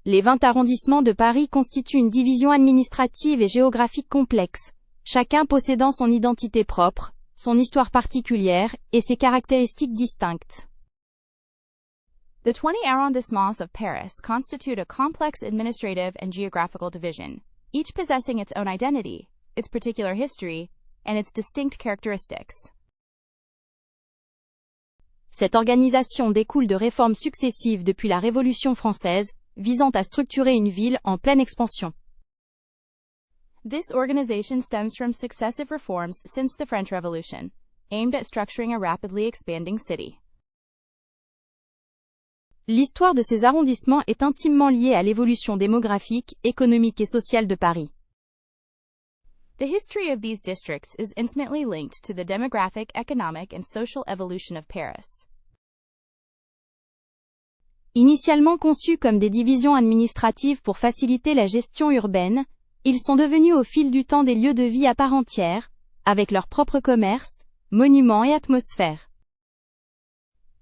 Les 20 arrondissements de Paris constituent une division administrative et géographique complexe, chacun possédant son identité propre, son histoire particulière et ses caractéristiques distinctes. The 20 arrondissements of Paris constitute a complex administrative and geographical division, each possessing its own identity, its particular history, and its distinct characteristics. Cette organisation découle de réformes successives depuis la Révolution française, visant à structurer une ville en pleine expansion. This organization stems from successive reforms since the French Revolution, aimed at structuring a rapidly expanding city. L'histoire de ces arrondissements est intimement liée à l'évolution démographique, économique et sociale de Paris. The history of these districts is intimately linked to the demographic, economic, and social evolution of Paris. Initialement conçus comme des divisions administratives pour faciliter la gestion urbaine, ils sont devenus au fil du temps des lieux de vie à part entière, avec leur propre commerce, monuments et atmosphère.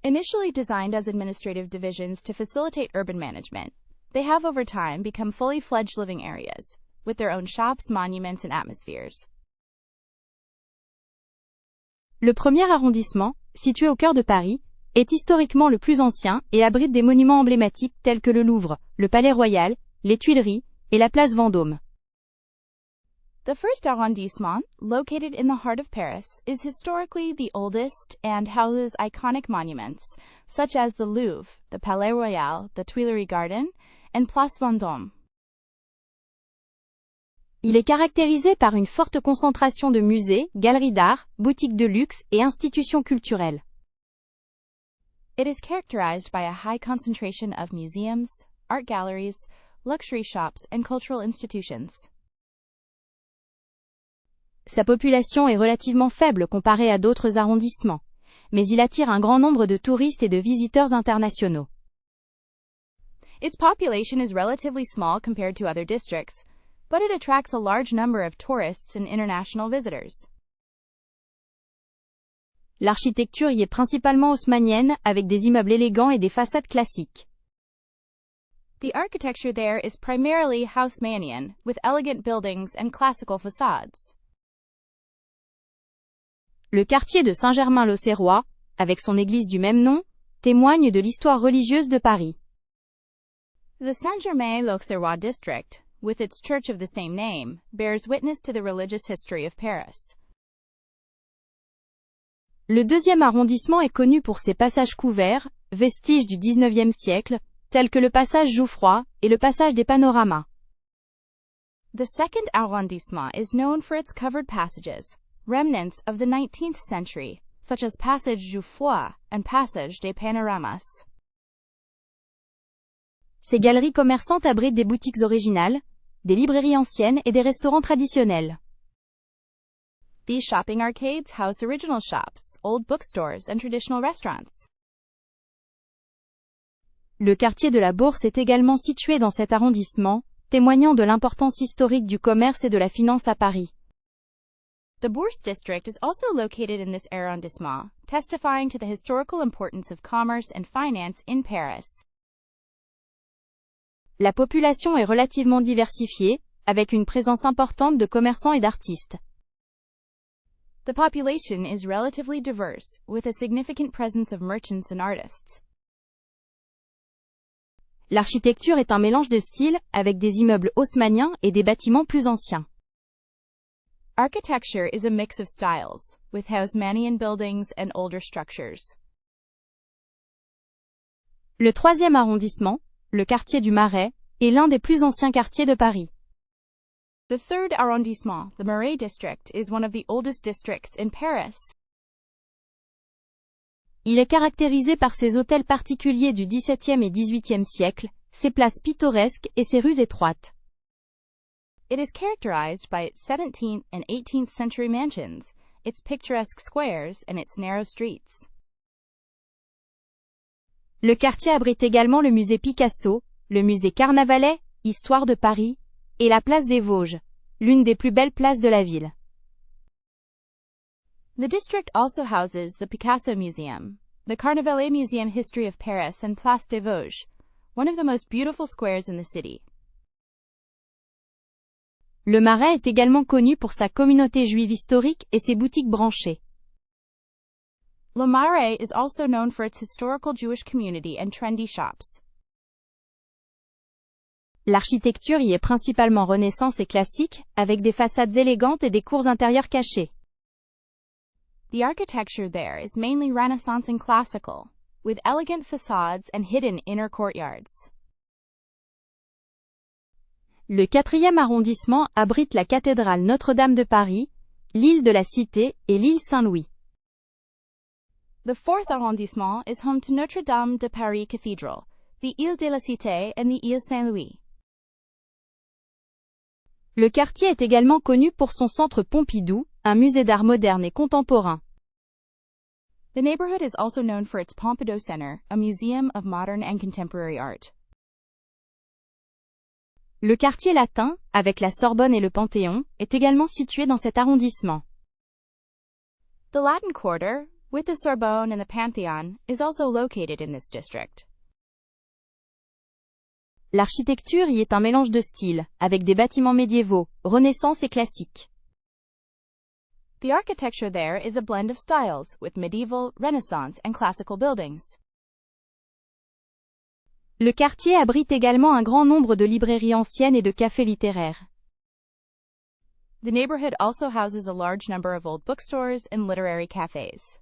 Initially designed as administrative divisions to facilitate urban management, they have over time become fully fledged living areas, with their own shops, monuments, and atmospheres. Le premier arrondissement, situé au cœur de Paris, est historiquement le plus ancien et abrite des monuments emblématiques tels que le Louvre, le Palais Royal, les Tuileries et la place Vendôme. The first arrondissement, located in the heart of Paris, is historically the oldest and houses iconic monuments, such as the Louvre, the Palais Royal, the Tuileries Garden, and Place Vendôme. Il est caractérisé par une forte concentration de musées, galeries d'art, boutiques de luxe et institutions culturelles. It is characterized by a high concentration of museums, art galleries, luxury shops, and cultural institutions. Sa population est relativement faible comparée à d'autres arrondissements, mais il attire un grand nombre de touristes et de visiteurs internationaux. Its population is relatively small compared to other districts, but it attracts a large number of tourists and international visitors. L'architecture y est principalement haussmannienne, avec des immeubles élégants et des façades classiques. The architecture there is primarily Haussmannian, with elegant buildings and classical facades. Le quartier de Saint-Germain-l'Auxerrois, avec son église du même nom, témoigne de l'histoire religieuse de Paris. The Saint-Germain-l'Auxerrois district, with its church of the same name, bears witness to the religious history of Paris. Le deuxième arrondissement est connu pour ses passages couverts, vestiges du XIXe siècle, tels que le passage Jouffroy et le passage des Panoramas. The second arrondissement is known for its covered passages, remnants of the 19th century, such as Passage Jouffroy and Passage des Panoramas. Ces galeries commerçantes abritent des boutiques originales, des librairies anciennes et des restaurants traditionnels. These shopping arcades house original shops, old bookstores, and traditional restaurants. Le quartier de la Bourse est également situé dans cet arrondissement, témoignant de l'importance historique du commerce et de la finance à Paris. The Bourse district is also located in this arrondissement, testifying to the historical importance of commerce and finance in Paris. La population est relativement diversifiée, avec une présence importante de commerçants et d'artistes. The population is relatively diverse, with a significant presence of merchants and artists. L'architecture est un mélange de styles, avec des immeubles haussmanniens et des bâtiments plus anciens. Architecture is a mix of styles, with Haussmannian buildings and older structures. Le troisième arrondissement, le quartier du Marais, est l'un des plus anciens quartiers de Paris. The third arrondissement, the Marais district, is one of the oldest districts in Paris. Il est caractérisé par ses hôtels particuliers du XVIIe et XVIIIe siècle, ses places pittoresques et ses rues étroites. It is characterized by its 17th and 18th century mansions, its picturesque squares, and its narrow streets. Le quartier abrite également le musée Picasso, le musée Carnavalet, Histoire de Paris, et la place des Vosges, l'une des plus belles places de la ville. The district also houses the Picasso Museum, the Carnavalet Museum History of Paris, and Place des Vosges, one of the most beautiful squares in the city. Le Marais est également connu pour sa communauté juive historique et ses boutiques branchées. Le Marais is also known for its historical Jewish community and trendy shops. L'architecture y est principalement Renaissance et classique, avec des façades élégantes et des cours intérieures cachées. The architecture there is mainly Renaissance and classical, with elegant facades and hidden inner courtyards. Le 4e arrondissement abrite la cathédrale Notre-Dame de Paris, l'île de la Cité et l'île Saint-Louis. The 4th arrondissement is home to Notre-Dame de Paris Cathedral, the Île de la Cité and the Île Saint-Louis. Le quartier est également connu pour son centre Pompidou, un musée d'art moderne et contemporain. The neighborhood is also known for its Pompidou Center, a museum of modern and contemporary art. Le quartier latin, avec la Sorbonne et le Panthéon, est également situé dans cet arrondissement. The Latin Quarter, with the Sorbonne and the Pantheon, is also located in this district. L'architecture y est un mélange de styles, avec des bâtiments médiévaux, Renaissance et classiques. The architecture there is a blend of styles, with medieval, Renaissance, and classical buildings. Le quartier abrite également un grand nombre de librairies anciennes et de cafés littéraires. The neighborhood also houses a large number of old bookstores and literary cafes.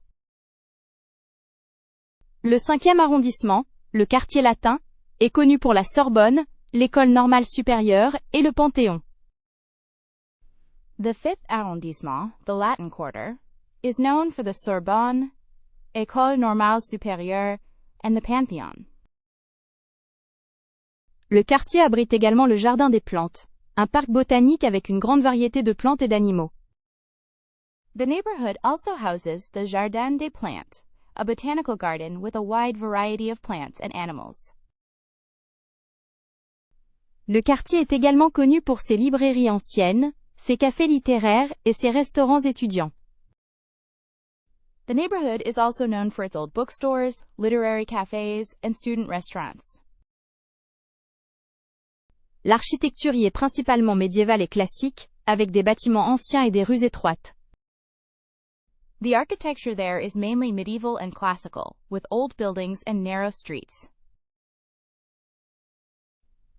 Le 5e arrondissement, le quartier latin, est connu pour la Sorbonne, l'école normale supérieure et le Panthéon. The 5th arrondissement, the Latin Quarter, is known for the Sorbonne, École normale supérieure, and the Pantheon. Le quartier abrite également le Jardin des plantes, un parc botanique avec une grande variété de plantes et d'animaux. The neighborhood also houses the Jardin des Plantes, a botanical garden with a wide variety of plants and animals. Le quartier est également connu pour ses librairies anciennes, ses cafés littéraires et ses restaurants étudiants. The neighborhood is also known for its old bookstores, literary cafes, and student restaurants. L'architecture y est principalement médiévale et classique, avec des bâtiments anciens et des rues étroites. The architecture there is mainly medieval and classical, with old buildings and narrow streets.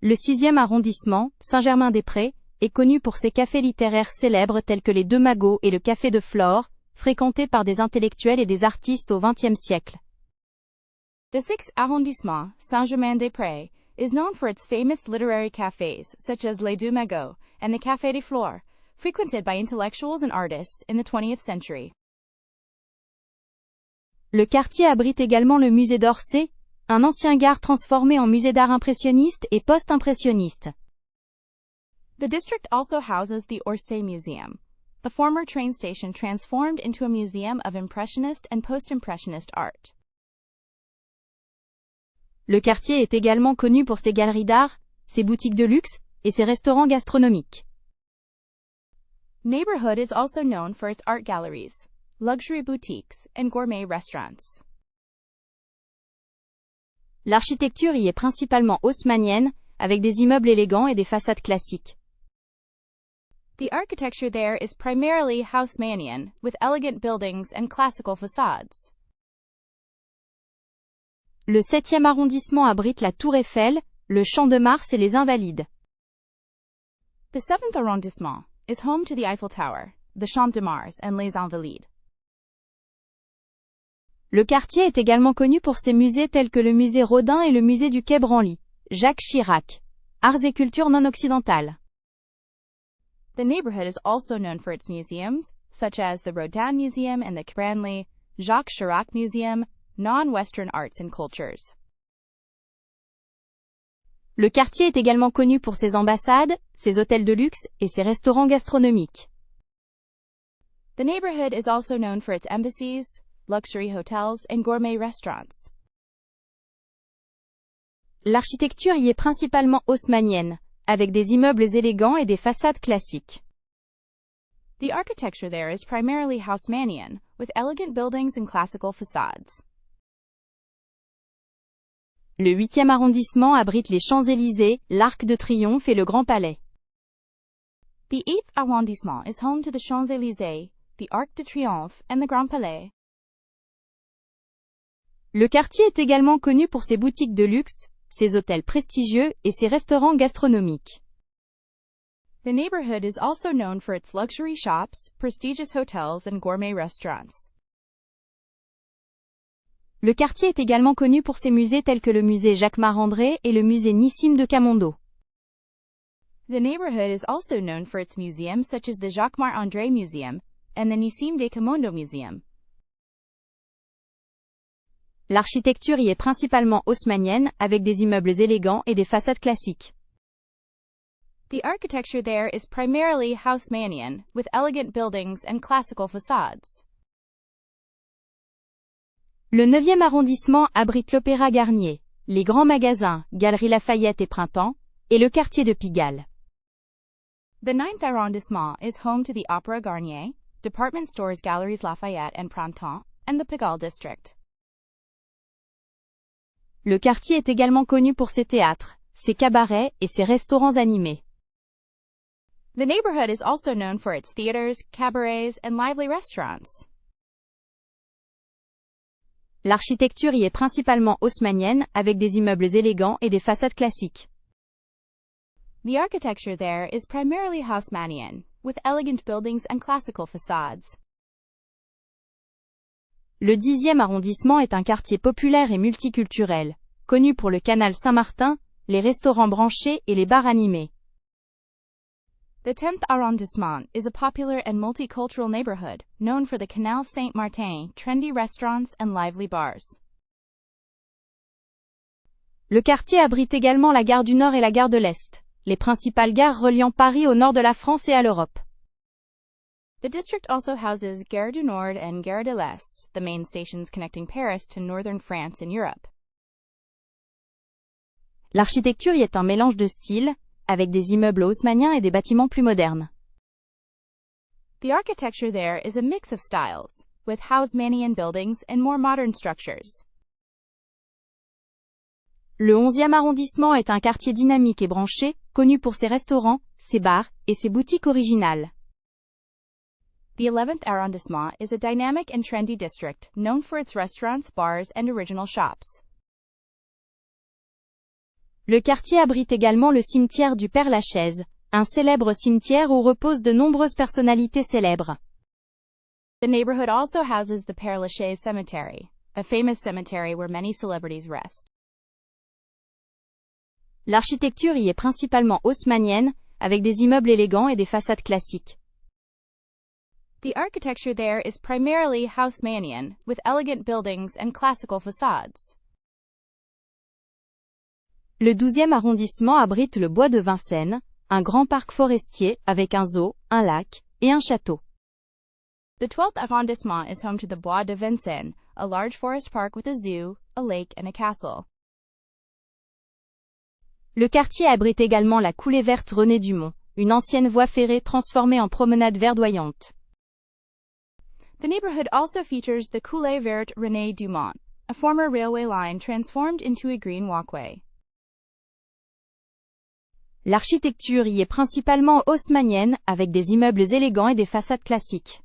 Le 6e arrondissement, Saint-Germain-des-Prés, est connu pour ses cafés littéraires célèbres tels que les Deux Magots et le Café de Flore, fréquentés par des intellectuels et des artistes au XXe siècle. The 6th arrondissement, Saint-Germain-des-Prés, is known for its famous literary cafes such as Les Deux Magots and the Café des Flores, frequented by intellectuals and artists in the 20th century. Le quartier abrite également le musée d'Orsay, un ancien gare transformé en musée d'art impressionniste et post-impressionniste. The district also houses the Orsay Museum, a former train station transformed into a museum of impressionist and post-impressionist art. Le quartier est également connu pour ses galeries d'art, ses boutiques de luxe et ses restaurants gastronomiques. Neighborhood is also known for its art galleries, luxury boutiques, and gourmet restaurants. L'architecture y est principalement haussmannienne, avec des immeubles élégants et des façades classiques. The architecture there is primarily Haussmannian, with elegant buildings and classical facades. Le 7e arrondissement abrite la Tour Eiffel, le Champ de Mars et les Invalides. The 7th arrondissement is home to the Eiffel Tower, the Champ de Mars, and les Invalides. Le quartier est également connu pour ses musées tels que le musée Rodin et le musée du Quai Branly, Jacques Chirac. Arts et cultures non occidentales. The neighborhood is also known for its museums, such as the Rodin Museum and the Branly, Jacques Chirac Museum, non-Western arts and cultures. Le quartier est également connu pour ses ambassades, ses hôtels de luxe et ses restaurants gastronomiques. The neighborhood is also known for its embassies, luxury hotels, and gourmet restaurants. L'architecture y est principalement haussmannienne, avec des immeubles élégants et des façades classiques. The architecture there is primarily Haussmannian, with elegant buildings and classical facades. Le 8e arrondissement abrite les Champs-Élysées, l'Arc de Triomphe et le Grand Palais. The 8th arrondissement is home to the Champs-Élysées, the Arc de Triomphe, and the Grand Palais. Le quartier est également connu pour ses boutiques de luxe, ses hôtels prestigieux et ses restaurants gastronomiques. The neighborhood is also known for its luxury shops, prestigious hotels, and gourmet restaurants. Le quartier est également connu pour ses musées tels que le musée Jacquemart-André et le musée Nissim de Camondo. The neighborhood is also known for its museums such as the Jacquemart-André Museum and the Nissim de Camondo Museum. L'architecture y est principalement haussmannienne, avec des immeubles élégants et des façades classiques. The architecture there is primarily Haussmannian, with elegant buildings and classical facades. Le 9e arrondissement abrite l'Opéra Garnier, les grands magasins, Galeries Lafayette et Printemps, et le quartier de Pigalle. The 9th arrondissement is home to the Opéra Garnier, department stores Galeries Lafayette and Printemps, and the Pigalle district. Le quartier est également connu pour ses théâtres, ses cabarets et ses restaurants animés. The neighborhood is also known for its theaters, cabarets, and lively restaurants. L'architecture y est principalement haussmannienne, avec des immeubles élégants et des façades classiques. The architecture there is primarily Haussmannian, with elegant buildings and classical facades. Le 10e arrondissement est un quartier populaire et multiculturel, connu pour le canal Saint-Martin, les restaurants branchés et les bars animés. The 10th arrondissement is a popular and multicultural neighborhood, known for the Canal Saint-Martin, trendy restaurants and lively bars. Le quartier abrite également la gare du Nord et la gare de l'Est, les principales gares reliant Paris au nord de la France et à l'Europe. The district also houses Gare du Nord and Gare de l'Est, the main stations connecting Paris to northern France and Europe. L'architecture y est un mélange de styles, avec des immeubles haussmanniens et des bâtiments plus modernes. The architecture there is a mix of styles, with Haussmannian buildings and more modern structures. Le 11e arrondissement est un quartier dynamique et branché, connu pour ses restaurants, ses bars et ses boutiques originales. The 11th arrondissement is a dynamic and trendy district, known for its restaurants, bars, and original shops. Le quartier abrite également le cimetière du Père-Lachaise, un célèbre cimetière où reposent de nombreuses personnalités célèbres. The neighborhood also houses the Père Lachaise Cemetery, a famous cemetery where many celebrities rest. L'architecture y est principalement haussmannienne, avec des immeubles élégants et des façades classiques. The architecture there is primarily Haussmannian, with elegant buildings and classical facades. Le 12e arrondissement abrite le bois de Vincennes, un grand parc forestier avec un zoo, un lac et un château. The 12th arrondissement is home to the Bois de Vincennes, a large forest park with a zoo, a lake, and a castle. Le quartier abrite également la coulée verte René Dumont, une ancienne voie ferrée transformée en promenade verdoyante. The neighborhood also features the Coulée Verte René Dumont, a former railway line transformed into a green walkway. L'architecture y est principalement haussmannienne, avec des immeubles élégants et des façades classiques.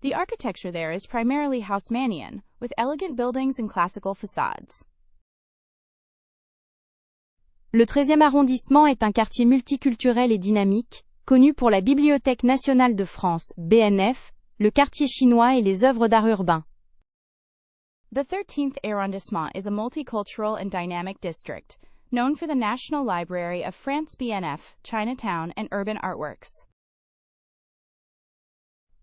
The architecture there is primarily Haussmannian, with elegant buildings and classical facades. Le 13e arrondissement est un quartier multiculturel et dynamique, connu pour la Bibliothèque nationale de France, BNF, le quartier chinois et les œuvres d'art urbain. The 13th arrondissement is a multicultural and dynamic district, known for the National Library of France BNF, Chinatown, and urban artworks.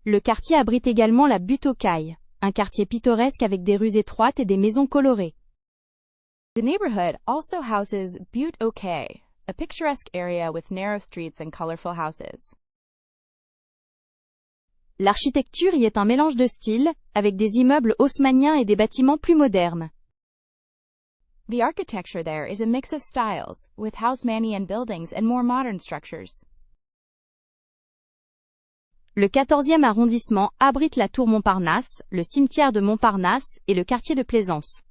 Le quartier abrite également la Butte aux Cailles, un quartier pittoresque avec des rues étroites et des maisons colorées. The neighborhood also houses Butte aux Cailles, a picturesque area with narrow streets and colorful houses. L'architecture y est un mélange de styles, avec des immeubles haussmanniens et des bâtiments plus modernes. The architecture there is a mix of styles, with Haussmannian buildings and more modern structures. Le 14e arrondissement abrite la tour Montparnasse, le cimetière de Montparnasse et le quartier de Plaisance.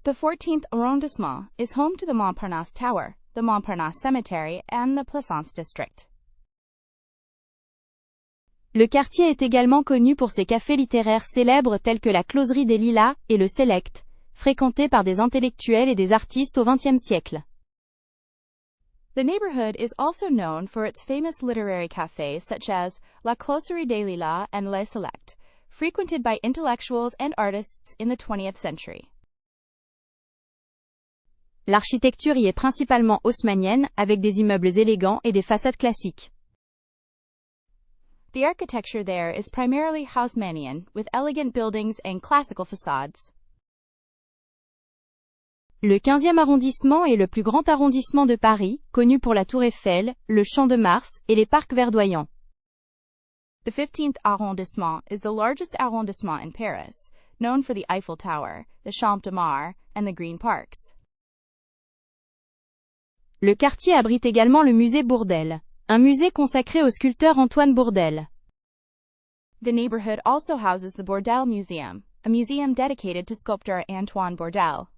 The 14th arrondissement is home to the Montparnasse Tower, the Montparnasse Cemetery, and the Plaisance District. Le quartier est également connu pour ses cafés littéraires célèbres tels que la Closerie des Lilas et le Select, fréquentés par des intellectuels et des artistes au XXe siècle. The neighborhood is also known for its famous literary cafés such as La Closerie des Lilas and Le Select, frequented by intellectuals and artists in the 20th century. L'architecture y est principalement haussmannienne, avec des immeubles élégants et des façades classiques. The architecture there is primarily Haussmannian, with elegant buildings and classical facades. Le 15e arrondissement est le plus grand arrondissement de Paris, connu pour la Tour Eiffel, le Champ de Mars et les parcs verdoyants. The 15th arrondissement is the largest arrondissement in Paris, known for the Eiffel Tower, the Champ de Mars, and the Green Parks. Le quartier abrite également le musée Bourdelle, un musée consacré au sculpteur Antoine Bourdelle. The neighborhood also houses the Bourdelle Museum, a museum dedicated to sculptor Antoine Bourdelle.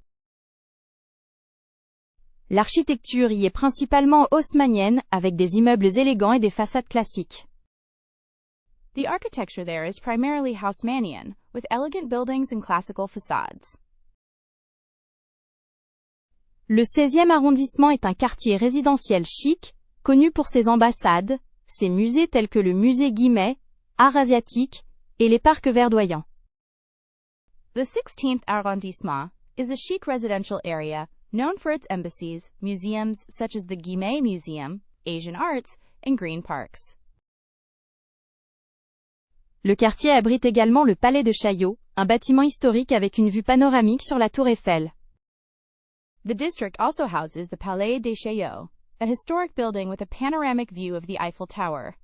L'architecture y est principalement haussmannienne, avec des immeubles élégants et des façades classiques. The architecture there is primarily Haussmannian, with elegant buildings and classical facades. Le 16e arrondissement est un quartier résidentiel chic, connu pour ses ambassades, ses musées tels que le musée Guimet, Art asiatique, et les parcs verdoyants. The 16th arrondissement is a chic residential area known for its embassies, museums such as the Guimet Museum, Asian Arts, and Green Parks. Le quartier abrite également le Palais de Chaillot, un bâtiment historique avec une vue panoramique sur la Tour Eiffel. The district also houses the Palais des Chaillot, a historic building with a panoramic view of the Eiffel Tower.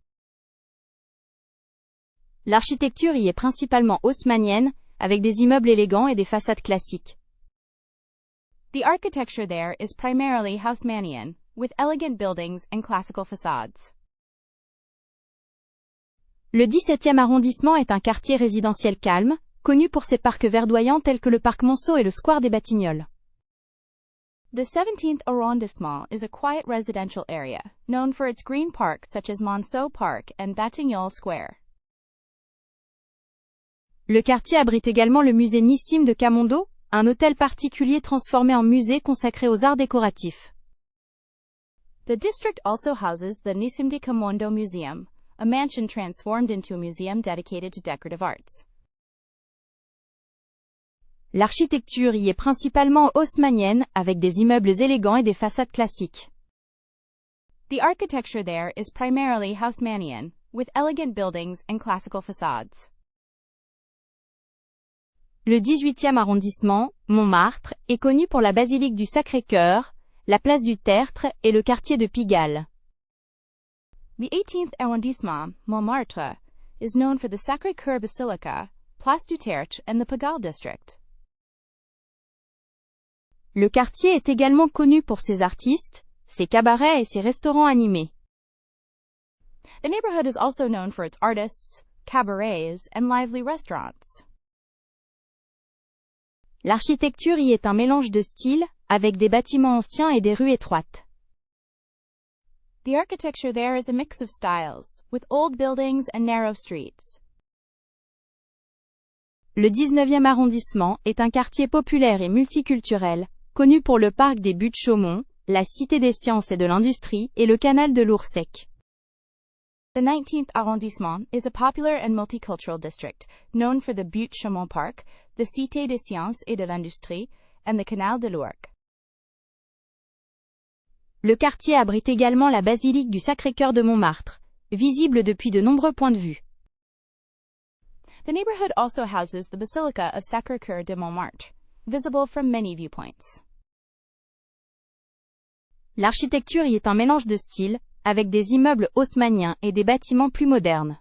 L'architecture y est principalement haussmannienne, avec des immeubles élégants et des façades classiques. The architecture there is primarily Haussmannian, with elegant buildings and classical facades. Le 17e arrondissement est un quartier résidentiel calme, connu pour ses parcs verdoyants tels que le parc Monceau et le square des Batignolles. The 17th arrondissement is a quiet residential area, known for its green parks such as Monceau Park and Batignolles Square. Le quartier abrite également le musée Nissim de Camondo, un hôtel particulier transformé en musée consacré aux arts décoratifs. The district also houses the Nissim de Camondo Museum, a mansion transformed into a museum dedicated to decorative arts. L'architecture y est principalement haussmannienne, avec des immeubles élégants et des façades classiques. The architecture there is primarily Haussmannian, with elegant buildings and classical facades. Le 18e arrondissement, Montmartre, est connu pour la basilique du Sacré-Cœur, la place du Tertre et le quartier de Pigalle. The 18th arrondissement, Montmartre, is known for the Sacré-Cœur Basilica, Place du Tertre, and the Pigalle district. Le quartier est également connu pour ses artistes, ses cabarets et ses restaurants animés. The neighborhood is also known for its artists, cabarets, and lively restaurants. L'architecture y est un mélange de styles, avec des bâtiments anciens et des rues étroites. The architecture there is a mix of styles, with old buildings and narrow streets. Le 19e arrondissement est un quartier populaire et multiculturel, connu pour le parc des Buttes-Chaumont, la Cité des sciences et de l'industrie et le canal de l'Oursec. The 19th arrondissement is a popular and multicultural district, known for the Buttes-Chaumont Park, the Cité des sciences et de l'industrie, and the canal de l'Ourcq. Le quartier abrite également la basilique du Sacré-Cœur de Montmartre, visible depuis de nombreux points de vue. The neighborhood also houses the Basilica of Sacré-Cœur de Montmartre, visible from many viewpoints. L'architecture y est un mélange de styles, avec des immeubles haussmanniens et des bâtiments plus modernes.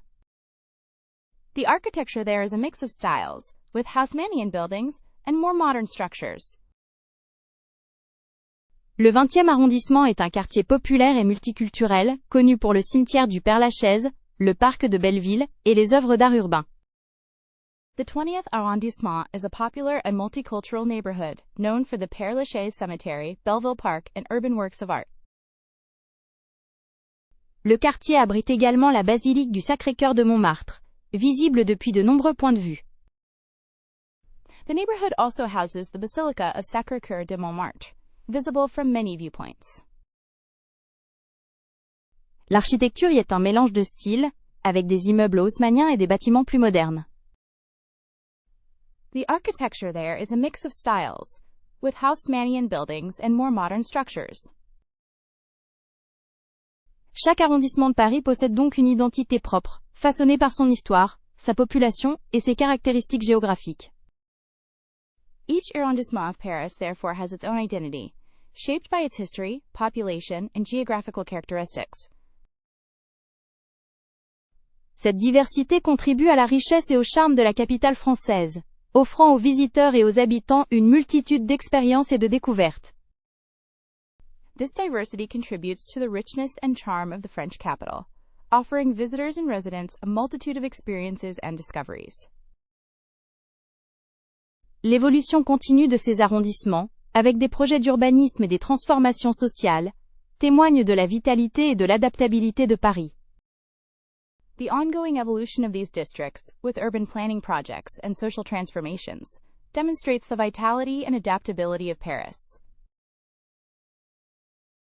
The architecture there is a mix of styles, with Haussmannian buildings and more modern structures. Le 20e arrondissement est un quartier populaire et multiculturel, connu pour le cimetière du Père-Lachaise, le parc de Belleville et les œuvres d'art urbain. The 20th arrondissement is a popular and multicultural neighborhood, known for the Père-Lachaise Cemetery, Belleville Park, and urban works of art. Le quartier abrite également la basilique du Sacré-Cœur de Montmartre, visible depuis de nombreux points de vue. The neighborhood also houses the Basilica of Sacré-Cœur de Montmartre, visible from many viewpoints. L'architecture y est un mélange de styles, avec des immeubles haussmanniens et des bâtiments plus modernes. The architecture there is a mix of styles, with Haussmannian buildings and more modern structures. Chaque arrondissement de Paris possède donc une identité propre, façonnée par son histoire, sa population et ses caractéristiques géographiques. Each arrondissement of Paris therefore has its own identity, shaped by its history, population, and geographical characteristics. Cette diversité contribue à la richesse et au charme de la capitale française, offrant aux visiteurs et aux habitants une multitude d'expériences et de découvertes. This diversity contributes to the richness and charm of the French capital, offering visitors and residents a multitude of experiences and discoveries. L'évolution continue de ces arrondissements, avec des projets d'urbanisme et des transformations sociales, témoigne de la vitalité et de l'adaptabilité de Paris. The ongoing evolution of these districts, with urban planning projects and social transformations, demonstrates the vitality and adaptability of Paris.